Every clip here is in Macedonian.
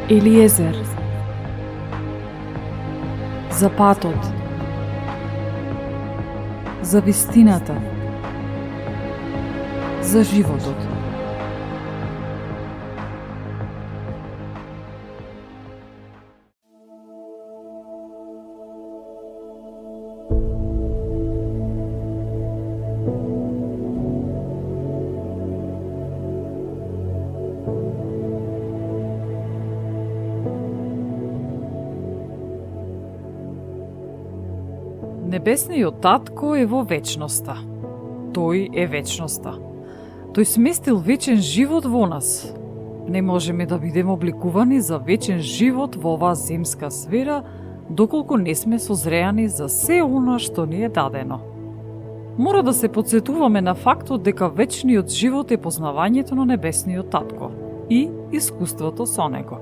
Елиезер, за патот, за вистината, за животот. Небесниот татко е во вечноста. Тој е вечноста. Тој сместил вечен живот во нас. Не можеме да бидеме обликувани за вечен живот во оваа земска сфера, доколку не сме созреани за се она што ни е дадено. Мора да се потсетуваме на фактот дека вечниот живот е познавањето на небесниот татко и искуството со него.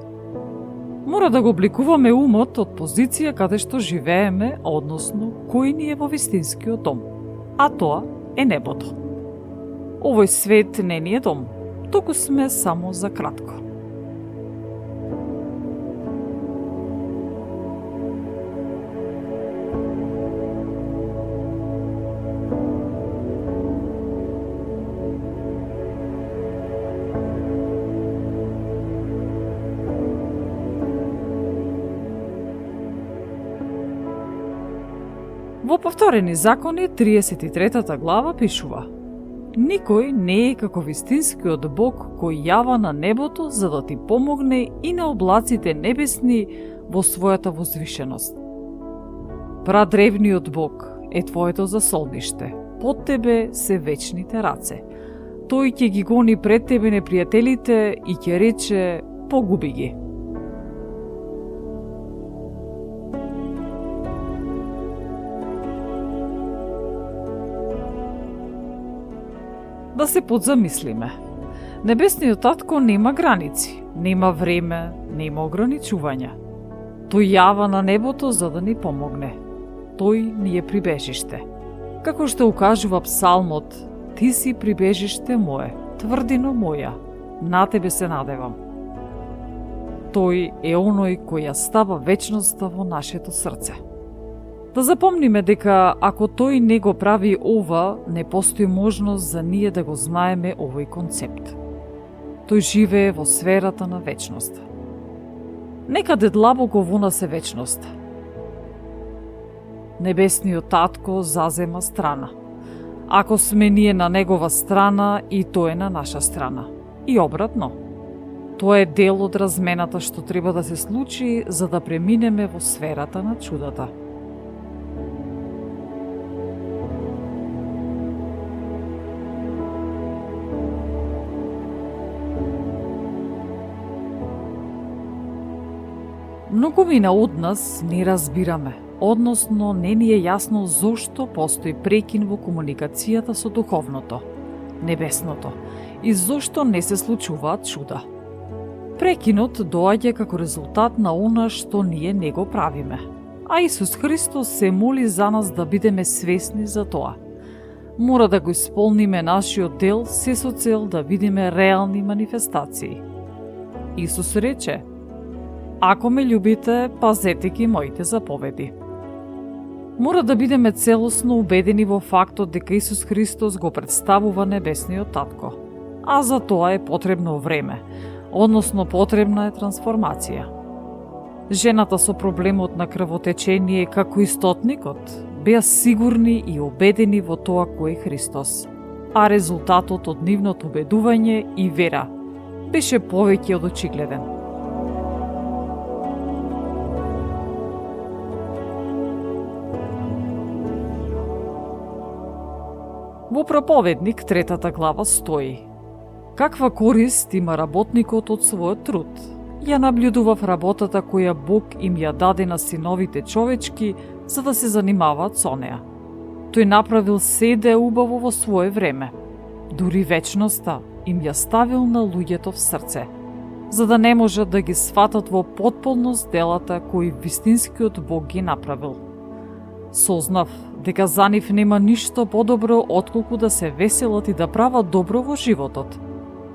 Мора да го обликуваме умот од позиција каде што живееме, односно кој ни е во вистинскиот дом, а тоа е небото. Овој свет не ни е дом, туку сме само за кратко. Во Повторени закони, 33 глава пишува: Никој не е како вистинскиот Бог кој јава на небото за да ти помогне и на облаците небесни во својата возвишеност. Прадревниот Бог е твоето засолниште, под тебе се вечните раце. Тој ќе ги гони пред тебе непријателите и ќе рече: погуби ги. Да се подзамислиме. Небесниот татко нема граници, нема време, нема ограничувања. Тој јава на небото за да ни помогне. Тој ни е прибежиште. Како што укажува псалмот: Ти си прибежиште мое, тврдино моја, на тебе се надевам. Тој е оној кој ја става вечноста во нашето срце. Да запомниме дека ако тој не го прави ова, не постои можност за ние да го знаеме овој концепт. Тој живее во сферата на вечноста. Некаде длабоко во нас е вечноста. Небесниот татко зазема страна. Ако сме ние на негова страна, и тој е на наша страна. И обратно. Тоа е дел од размената што треба да се случи за да преминеме во сферата на чудата. Многумина од нас не разбираме, односно не ни е јасно зошто постои прекин во комуникацијата со духовното, небесното, и зошто не се случуваат чуда. Прекинот доаѓа како резултат на она што ние не го правиме, а Исус Христос се моли за нас да бидеме свесни за тоа. Мора да го исполниме нашиот дел се со цел да видиме реални манифестации. Исус рече: Ако ме љубите, пазете ги моите заповеди. Мора да бидеме целосно убедени во фактот дека Исус Христос го представува небесниот татко, а за тоа е потребно време, односно потребна е трансформација. Жената со проблемот на крвотечение како истотникот беа сигурни и убедени во тоа кој е Христос, а резултатот од нивното убедување и вера беше повеќе од очигледен. Во Проповедник 3 глава стои: Каква корист има работникот од својот труд? Ја наблюдував работата која Бог им ја даде на синовите човечки за да се занимаваат со неа. Тој направил седе убаво во свое време. Дури вечноста им ја ставил на луѓето в срце, за да не можат да ги сватат во потполност делата кои вистинскиот Бог ги направил. Сознав дека за нив нема ништо подобро отколку да се веселат и да прават добро во животот.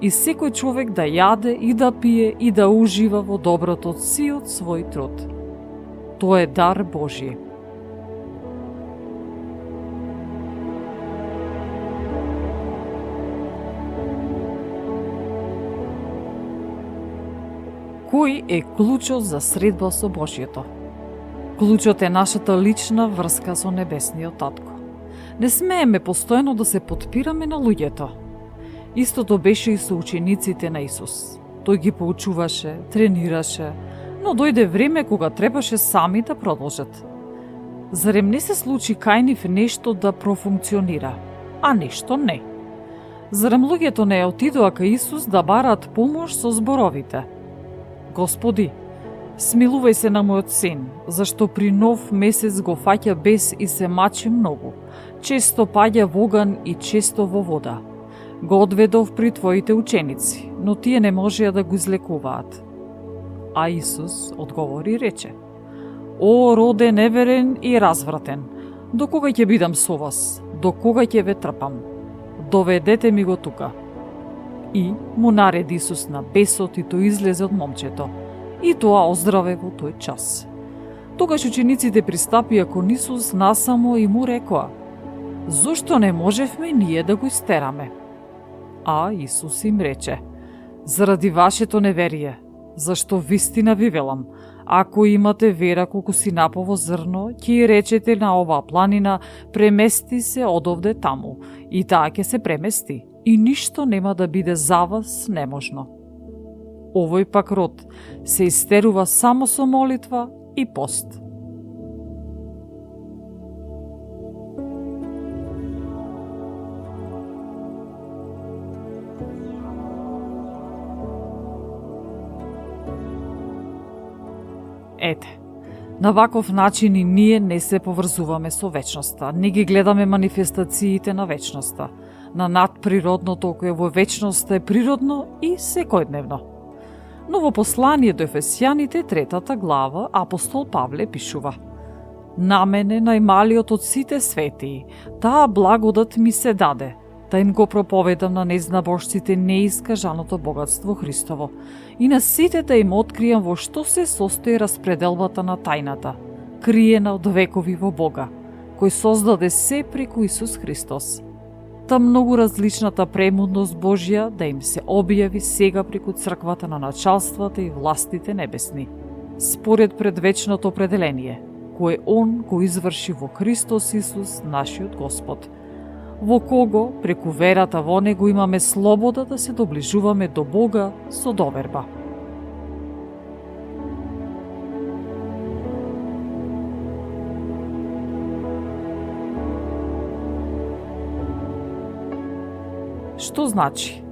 и секој човек да јаде и да пие и да ужива во доброто од сиот свој труд. Тоа е дар Божји. Кој е клучот за средба со Божјето? Клучот е нашата лична врска со Небесниот Татко. Не смееме постојано да се потпираме на луѓето. Истото беше и со учениците на Исус. Тој ги поучуваше, тренираше, но дојде време кога требаше сами да продолжат. Зарем не се случи кај нив нешто да профункционира, а нешто не? Зарем луѓето не отидоа кај Исус да бараат помош со зборовите? Господи, смилувај се на мојот син, зашто при нов месец го фаќа бес и се мачи многу. Често паѓа во оган и често во вода. Го одведов при твоите ученици, но тие не можеа да го излекуваат. А Исус одговори и рече: О, роде неверен и развратен, до кога ќе бидам со вас, до кога ќе ве трпам? Доведете ми го тука. И му нареди Исус на бесот и тој излезе од момчето. И тоа оздраве во тој час. Тогаш учениците пристапија кон Исус насамо и му рекоа: Зошто не можевме ние да го истераме? А Исус им рече: Заради вашето неверие, зашто вистина ви велам, ако имате вера колку синапово зрно, ќе речете на оваа планина: премести се одовде таму, и таа ќе се премести, и ништо нема да биде за вас неможно. Овој пак род се истерува само со молитва и пост. Ете, на ваков начин и ние не се поврзуваме со вечноста, не ги гледаме манифестациите на вечноста, на надприродното кое во вечноста е природно и секојдневно. Но во послание до Ефесијаните, 3 глава, апостол Павле пишува: На мене, најмалиот од сите светии, таа благодат ми се даде, да им го проповедам на незнабожците неискажаното богатство Христово и на сите да им откријам во што се состои распределбата на тајната, криена од векови во Бога, кој создаде се преку Исус Христос. Та многу различната премудност Божја да им се објави сега преку црквата на началствата и властите небесни, според предвечното определение, кое Он го изврши во Христос Исус, нашиот Господ, во кого, преку верата во Него, имаме слобода да се доближуваме до Бога со доверба. Што значи?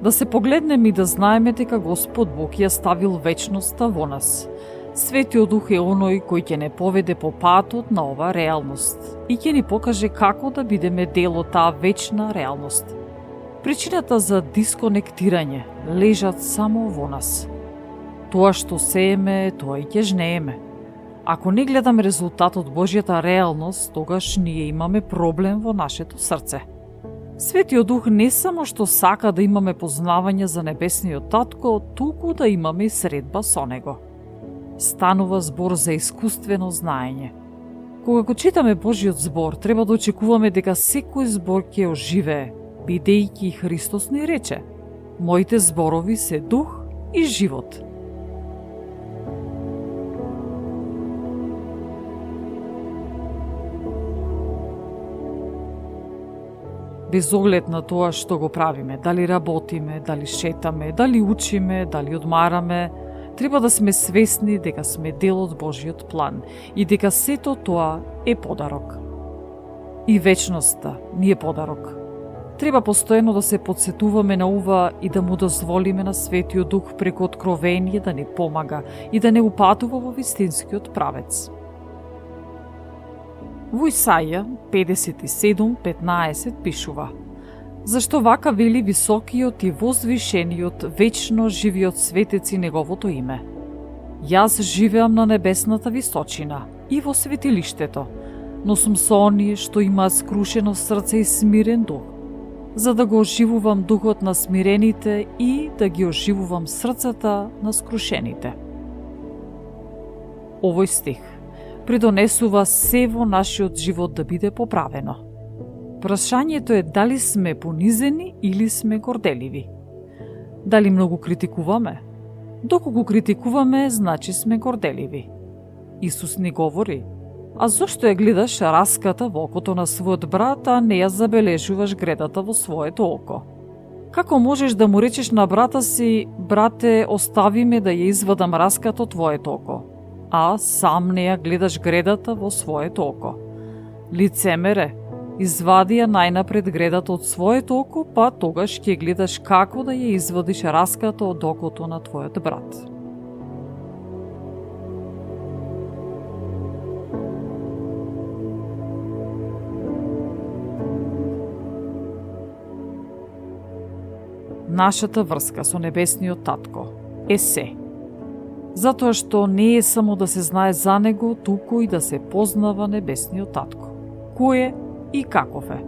Да се погледнеме и да знаеме дека Господ Бог ја ставил вечноста во нас. Светиот Дух е оној кој ќе не поведе по патот на оваа реалност и ќе ни покаже како да бидеме дел од таа вечна реалност. Причината за дисконектирање лежат само во нас. Тоа што сееме, тоа и ќе жнееме. Ако не гледаме резултат од Божјата реалност, тогаш ние имаме проблем во нашето срце. Светиот Дух не само што сака да имаме познавање за Небесниот Татко, туку да имаме и средба со Него. Станува збор за искуствено знаење. Кога го читаме Божиот збор, треба да очекуваме дека секој збор ќе оживее, бидејќи Христос ни рече: Моите зборови се дух и живот. Без оглед на тоа што го правиме, дали работиме, дали шетаме, дали учиме, дали одмараме, треба да сме свесни дека сме дел од Божиот план и дека сето тоа е подарок. И вечноста ни е подарок. Треба постојано да се подсетуваме на ова и да му дозволиме на Светиот Дух преку откровение да ни помага и да не упатува во вистинскиот правец. Во Исаја 57:15 пишува: Зашто вака вели високиот и возвишениот, вечно живиот светеци неговото име. Јас живеам на небесната височина и во светилиштето, но сум со оние што имаат скрушено срце и смирен дух, за да го оживувам духот на смирените и да ги оживувам срцата на скрушените. Овој стих придонесува се во нашиот живот да биде поправено. Прашањето е дали сме понизени или сме горделиви. Дали многу критикуваме? Доколку критикуваме, значи сме горделиви. Исус ни говори: а зошто ја гледаш раската во окото на својот брат, а не ја забележуваш гредата во своето око? Како можеш да му речеш на брата си: брате, остави ме да ја извадам раската од твоето око, а сам не ја гледаш гредата во своето око? Лицемере, извади ја најнапред гредата од своето око, па тогаш ќе гледаш како да ја извадиш раската од окото на твојот брат. Нашата врска со Небесниот Татко е се. Затоа што не е само да се знае за Него, туку и да се познава Небесниот Татко. Кој е и каков е.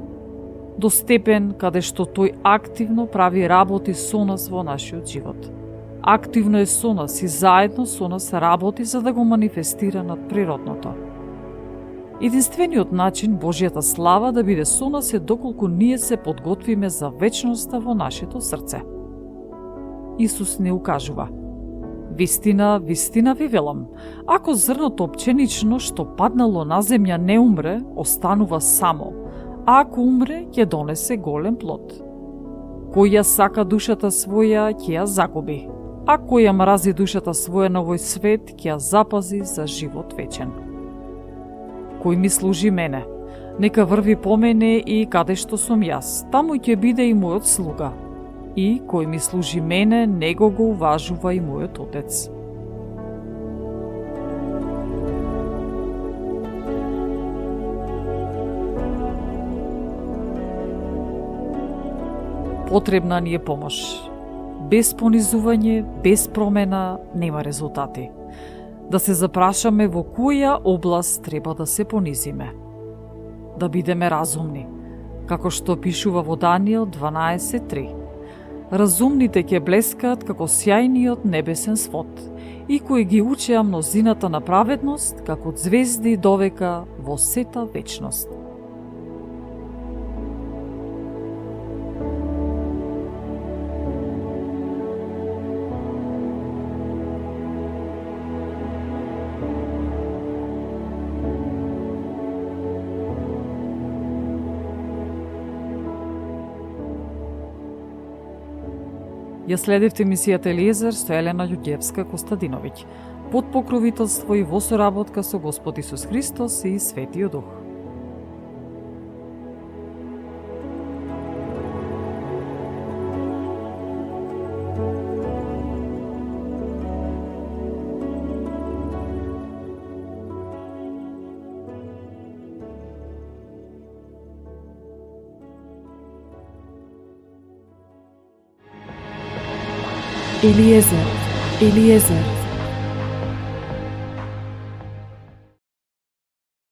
До степен каде што тој активно прави работи со нас во нашиот живот. Активно е со нас и заедно со нас работи за да го манифестира над природното. Единствениот начин Божјата слава да биде со нас е доколку ние се подготвиме за вечноста во нашето срце. Исус не укажува: вистина, вистина ви велам, ако зрното пченично што паднало на земја не умре, останува само, а ако умре, ќе донесе голем плод. Кој ја сака душата своја, ќе ја загуби, а кој ја мрази душата своја на овој свет, ќе ја запази за живот вечен. Кој ми служи мене, нека врви по мене и каде што сум јас, таму ќе биде и мојот слуга. И кој ми служи мене, него го уважува и мојот Отец. Потребна ни е помош. Без понизување, без промена, нема резултати. Да се запрашаме во која област треба да се понизиме. Да бидеме разумни, како што пишува во Даниел 12:3. Разумните ќе блескаат како сјајниот небесен свод, и кои ги учеа мнозината на праведност, како звезди довека во сета вечност. Ја следевте емисијата Елиезер со Елена Ѓуѓевска-Костадиновиќ, под покровителство и во соработка со Господ Исус Христос и Светиот Дух. Eliezer, Eliezer,